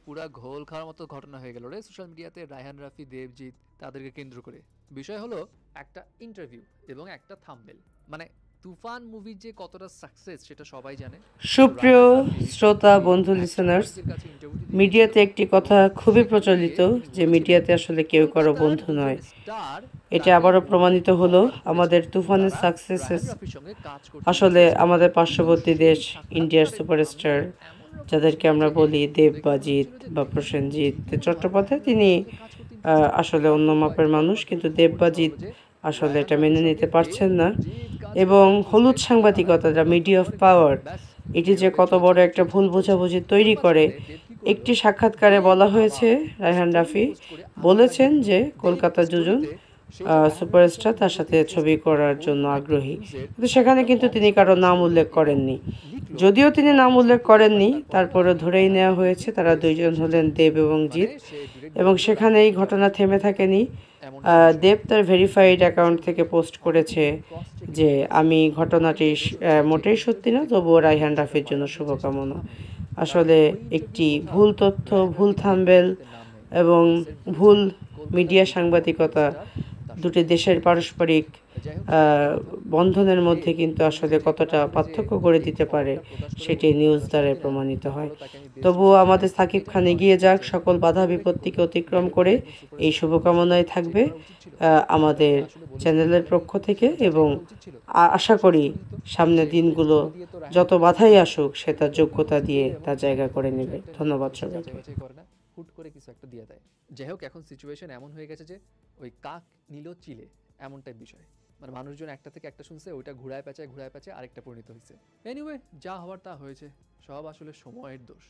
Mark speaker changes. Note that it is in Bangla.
Speaker 1: পুরা ঘোল খাওয়ার মতো ঘটনা হয়ে গেল রে সোশ্যাল মিডিয়াতে রায়হান রাফি দেবজিৎ তাদেরকে কেন্দ্র করে। বিষয় হলো একটা ইন্টারভিউ এবং একটা থাম্বনেল। মানে তুফান মুভির যে কতটা সাকসেস সেটা সবাই জানে। তো
Speaker 2: সুপ্রিয়
Speaker 1: রায়হান রাফি
Speaker 2: শ্রোতা
Speaker 1: ওই
Speaker 2: বন্ধু
Speaker 1: এক
Speaker 2: লিসেনার্স,
Speaker 1: সাংবাদিকের কাছে ইন্টারভিউটি দিয়ে গেছিল।
Speaker 2: মিডিয়াতে একটি কথা খুবই
Speaker 1: সেখানে গিয়ে
Speaker 2: প্রচলিত
Speaker 1: তিনি
Speaker 2: যে
Speaker 1: বলেছিলেন
Speaker 2: মিডিয়াতে আসলে কেউ কারো
Speaker 1: কলকাতার
Speaker 2: বন্ধু
Speaker 1: দুজন
Speaker 2: নয়।
Speaker 1: স্টার
Speaker 2: এটা
Speaker 1: তাকে
Speaker 2: আবারও
Speaker 1: ওয়ার্ক
Speaker 2: প্রমাণিত হলো
Speaker 1: অফার করেছেন,
Speaker 2: আমাদের তুফানের
Speaker 1: তারা
Speaker 2: সাকসেসেস।
Speaker 1: রায়হান রাফির সঙ্গে কাজ করতে
Speaker 2: আসলে
Speaker 1: ইন্টারেস্টেড।
Speaker 2: আমাদের
Speaker 1: কিন্তু
Speaker 2: পার্শ্ববর্তী দেশ
Speaker 1: সেই
Speaker 2: ইন্ডিয়ার
Speaker 1: সাক্ষাৎকারে
Speaker 2: সুপারস্টার
Speaker 1: থাম্বনেলে এমন রকম
Speaker 2: যাদেরকে
Speaker 1: ছিল
Speaker 2: আমরা
Speaker 1: যে
Speaker 2: বলি
Speaker 1: দেখে মনে
Speaker 2: দেববাজিৎ
Speaker 1: হচ্ছিল যে
Speaker 2: বা প্রসেনজিৎ
Speaker 1: দেবজিৎ মনে হয়
Speaker 2: চট্টোপাধ্যায়,
Speaker 1: রায়হান
Speaker 2: তিনি
Speaker 1: রাফির সঙ্গে কাজ করতে ইন্টারেস্টেড।
Speaker 2: আসলে অন্য
Speaker 1: তারপর
Speaker 2: মাপের
Speaker 1: কয়েকদিন পর
Speaker 2: মানুষ,
Speaker 1: হঠাৎ করে
Speaker 2: কিন্তু
Speaker 1: খবর
Speaker 2: দেববাজিৎ
Speaker 1: ছড়ালো যে
Speaker 2: আসলে
Speaker 1: রায়হান
Speaker 2: এটা
Speaker 1: রাফির
Speaker 2: মেনে
Speaker 1: সঙ্গে
Speaker 2: নিতে পারছেন না।
Speaker 1: দেবজিৎ কাজ
Speaker 2: এবং
Speaker 1: করতে ইন্টারেস্টেড।
Speaker 2: হলুদ সাংবাদিকতা, যা
Speaker 1: তারপর
Speaker 2: মিডিয়া অফ
Speaker 1: পরে কি হলো?
Speaker 2: পাওয়ার,
Speaker 1: ব্যাস,
Speaker 2: এটি যে
Speaker 1: এভাবে
Speaker 2: কত
Speaker 1: চলছে
Speaker 2: বড় একটা
Speaker 1: চলছে
Speaker 2: ভুল
Speaker 1: চলছে।
Speaker 2: বোঝাবুঝি
Speaker 1: এর
Speaker 2: তৈরি করে।
Speaker 1: মাঝখানে দেব কি করলো?
Speaker 2: একটি সাক্ষাৎকারে
Speaker 1: দেব
Speaker 2: বলা হয়েছে
Speaker 1: আবার
Speaker 2: রায়হান
Speaker 1: স্টোরি
Speaker 2: রাফি
Speaker 1: পোস্ট করে আবার লাগিয়ে
Speaker 2: বলেছেন
Speaker 1: দিল।
Speaker 2: যে
Speaker 1: দেব
Speaker 2: কলকাতা দুজন
Speaker 1: স্টোরিতে সেই যে রায়হান রাফির
Speaker 2: সুপারস্টার
Speaker 1: সঙ্গে
Speaker 2: তার সাথে
Speaker 1: ভিডিওতে
Speaker 2: ছবি
Speaker 1: পোস্টে
Speaker 2: করার জন্য
Speaker 1: কোনো একটা
Speaker 2: আগ্রহী,
Speaker 1: নিউজের
Speaker 2: কিন্তু সেখানে
Speaker 1: একটা
Speaker 2: কিন্তু
Speaker 1: অংশ
Speaker 2: তিনি কারো নাম
Speaker 1: ছিল
Speaker 2: উল্লেখ
Speaker 1: এবং
Speaker 2: করেননি।
Speaker 1: লিখলো
Speaker 2: যদিও তিনি নাম
Speaker 1: ঘটনা
Speaker 2: উল্লেখ
Speaker 1: সত্যি কিনা
Speaker 2: করেননি,
Speaker 1: তারপরে
Speaker 2: তারপরেও ধরেই
Speaker 1: রায়হান
Speaker 2: নেওয়া
Speaker 1: রাফি
Speaker 2: হয়েছে তারা
Speaker 1: প্রেস
Speaker 2: দুইজন
Speaker 1: রিলিজে
Speaker 2: হলেন
Speaker 1: জানিয়েছে।
Speaker 2: দেব এবং
Speaker 1: মানে
Speaker 2: জিৎ।
Speaker 1: সে ডিরেক্ট
Speaker 2: এবং
Speaker 1: বলে দিল
Speaker 2: সেখানে
Speaker 1: রায়হান
Speaker 2: এই
Speaker 1: রাফি যাবে
Speaker 2: ঘটনা
Speaker 1: না,
Speaker 2: থেমে থাকেনি।
Speaker 1: এমনটা বিষয়।
Speaker 2: দেব তার ভেরিফাইড
Speaker 1: দেব
Speaker 2: অ্যাকাউন্ট
Speaker 1: বলছে
Speaker 2: থেকে পোস্ট
Speaker 1: অনেকেই
Speaker 2: করেছে
Speaker 1: কিন্তু ক্রস চেকও
Speaker 2: যে
Speaker 1: করে গেছে।
Speaker 2: আমি
Speaker 1: অনেকে
Speaker 2: ঘটনাটি
Speaker 1: বলেছে যে
Speaker 2: মোটেই সত্যি
Speaker 1: ইন্টারভিউ
Speaker 2: না,
Speaker 1: থেকে
Speaker 2: তবুও রায়হান
Speaker 1: কিছুটা
Speaker 2: রাফির জন্য
Speaker 1: বাড়ানো হয়েছে
Speaker 2: শুভকামনা।
Speaker 1: থাম্বনেল। কারণ
Speaker 2: আসলে
Speaker 1: ওই
Speaker 2: একটি
Speaker 1: ইন্টারভিউর কোথাও
Speaker 2: ভুল তথ্য,
Speaker 1: রায়হান
Speaker 2: ভুল
Speaker 1: রাফি কিন্তু
Speaker 2: থাম্বনেল
Speaker 1: ইন্টারভিউতে নাম নেয়নি।
Speaker 2: এবং
Speaker 1: সেলফ বলেছে
Speaker 2: ভুল
Speaker 1: কলকাতার
Speaker 2: মিডিয়া
Speaker 1: দুজন বলিউড
Speaker 2: সাংবাদিকতা
Speaker 1: স্টার তার
Speaker 2: দুটি
Speaker 1: সঙ্গে
Speaker 2: দেশের
Speaker 1: দেখা করতে চায়।
Speaker 2: পারস্পরিক
Speaker 1: যাই হোক সেটা একটা কথা।
Speaker 2: বন্ধনের মধ্যে
Speaker 1: দেব
Speaker 2: কিন্তু
Speaker 1: তুমি
Speaker 2: আসলে
Speaker 1: যে চিন্তা না
Speaker 2: কতটা
Speaker 1: করলে যে
Speaker 2: পার্থক্য করে
Speaker 1: এই
Speaker 2: দিতে পারে
Speaker 1: খবরটা প্রকাশ করে
Speaker 2: সেটি
Speaker 1: অন্য
Speaker 2: নিউজ
Speaker 1: কেউ
Speaker 2: দ্বারা
Speaker 1: জানবে না,
Speaker 2: প্রমাণিত হয়।
Speaker 1: তাহলে তাকে আমি দেশ
Speaker 2: তবুও
Speaker 1: রিলিজে
Speaker 2: আমাদের
Speaker 1: জানাই।
Speaker 2: সাকিব
Speaker 1: এটা
Speaker 2: খান
Speaker 1: কিন্তু
Speaker 2: এগিয়ে
Speaker 1: অনেকে
Speaker 2: যাক,
Speaker 1: বলছে
Speaker 2: সকল বাধা
Speaker 1: দেবরা কি
Speaker 2: বিপত্তিকে
Speaker 1: করলো?
Speaker 2: অতিক্রম
Speaker 1: দেবের মতো
Speaker 2: করে,
Speaker 1: একজন
Speaker 2: এই
Speaker 1: সুপারস্টার মানুষকে
Speaker 2: শুভকামনাই
Speaker 1: চেক
Speaker 2: থাকবে
Speaker 1: করা উচিত ছিল। তাকে
Speaker 2: আমাদের
Speaker 1: আসলে বলেছিল
Speaker 2: চ্যানেলের
Speaker 1: তাকে
Speaker 2: পক্ষ থেকে।
Speaker 1: যাচাই
Speaker 2: এবং
Speaker 1: করা উচিত ছিল।
Speaker 2: আশা
Speaker 1: সব
Speaker 2: করি
Speaker 1: করে দিত।
Speaker 2: সামনের
Speaker 1: যে
Speaker 2: দিনগুলো
Speaker 1: স্টোরি দিয়ে তো রায়হান
Speaker 2: যত
Speaker 1: রাফি বলে
Speaker 2: বাধাই
Speaker 1: দিল
Speaker 2: আসুক সে তার
Speaker 1: যে
Speaker 2: যোগ্যতা
Speaker 1: হচ্ছে
Speaker 2: দিয়ে
Speaker 1: এমন
Speaker 2: তার
Speaker 1: কিছু
Speaker 2: জায়গা করে
Speaker 1: কিছু
Speaker 2: নেবে।
Speaker 1: একটা নিয়ে
Speaker 2: ধন্যবাদ
Speaker 1: বেশি যাচাই
Speaker 2: সবাইকে।
Speaker 1: বাছাই করে না, হুট করে কিছু একটা দিয়ে দেয়। যাই হোক এখন সিচুয়েশন এমন হয়ে গেছে যে ওই কাক নিল চিলে, এমন টাইপ বিষয়। মানে মানুষজন একটা থেকে একটা শুনছে, ওইটা ঘুরায় পেঁচায় আরেকটা পরিণত হয়েছে। এনিওয়ে, যা হওয়ার তা হয়েছে, সব আসলে সময়ের দোষ।